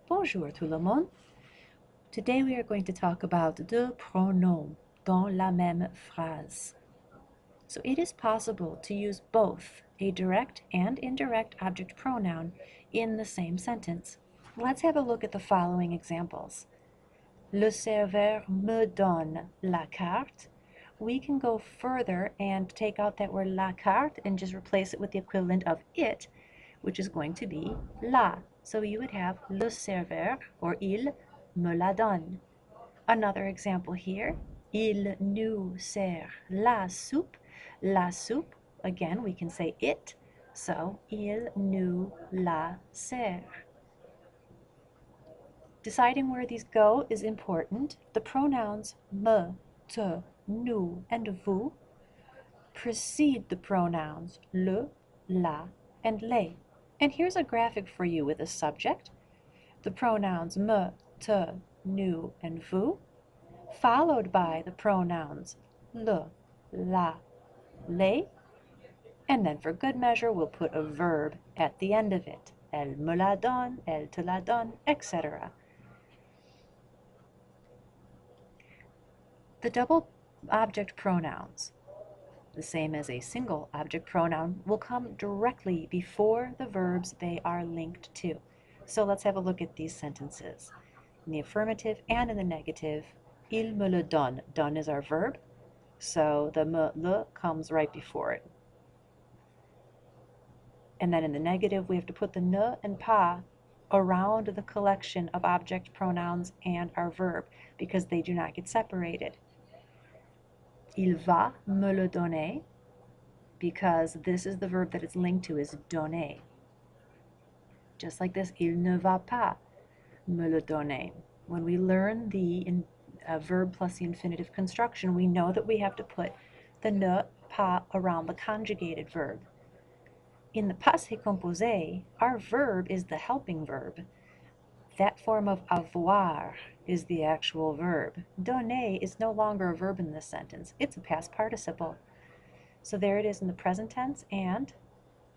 Bonjour tout le monde. Today we are going to talk about deux pronoms dans la même phrase. So it is possible to use both a direct and indirect object pronoun in the same sentence. Let's have a look at the following examples. Le serveur me donne la carte. We can go further and take out that word la carte and just replace it with the equivalent of it, which is going to be la. So you would have le serveur, or il me la donne. Another example here, il nous sert la soupe. La soupe, again, we can say it, so il nous la sert. Deciding where these go is important. The pronouns me, te, nous, and vous precede the pronouns le, la, and les. And here's a graphic for you with a subject, the pronouns me, te, nous, and vous, followed by the pronouns le, la, les, and then for good measure we'll put a verb at the end of it. Elle me la donne, elle te la donne, etc. The double object pronouns, the same as a single object pronoun, will come directly before the verbs they are linked to. So let's have a look at these sentences. In the affirmative and in the negative, il me le donne. Donne is our verb, so the me, le comes right before it. And then in the negative, we have to put the ne and pas around the collection of object pronouns and our verb because they do not get separated. Il va me le donner, because this is the verb that it's linked to, is donner. Just like this, il ne va pas me le donner. When we learn the verb plus the infinitive construction, we know that we have to put the ne, pas around the conjugated verb. In the passé composé, our verb is the helping verb. That form of avoir is the actual verb. Donner is no longer a verb in this sentence. It's a past participle. So there it is in the present tense, and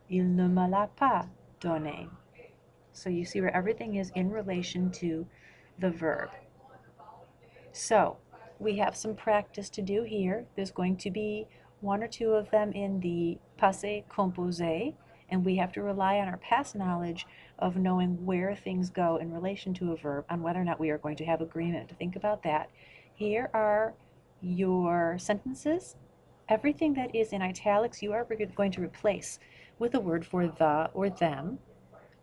il ne me l'a pas donné. So you see where everything is in relation to the verb. So we have some practice to do here. There's going to be one or two of them in the passé composé, and we have to rely on our past knowledge of knowing where things go in relation to a verb, on whether or not we are going to have agreement. Think about that. Here are your sentences. Everything that is in italics you are going to replace with a word for the or them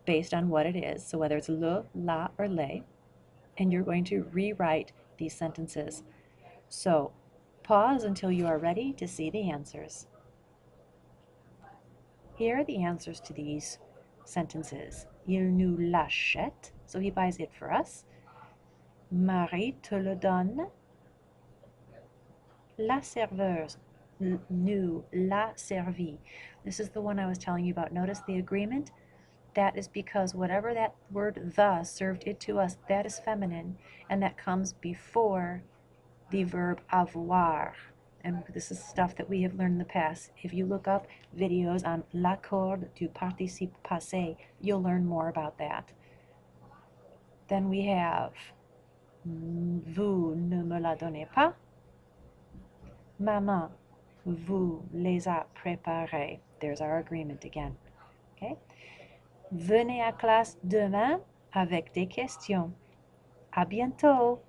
based on what it is. So whether it's le, la, or les, and you're going to rewrite these sentences. So pause until you are ready to see the answers. Here are the answers to these sentences. Il nous l'achète, so he buys it for us. Marie te le donne. La serveuse nous l'a servi. This is the one I was telling you about. Notice the agreement? That is because whatever that word the served it to us, that is feminine, and that comes before the verb avoir. And this is stuff that we have learned in the past. If you look up videos on l'accord du participe passé, you'll learn more about that. Then we have vous ne me la donnez pas. Maman vous les a préparés. There's our agreement again. Okay? Venez à classe demain avec des questions. À bientôt!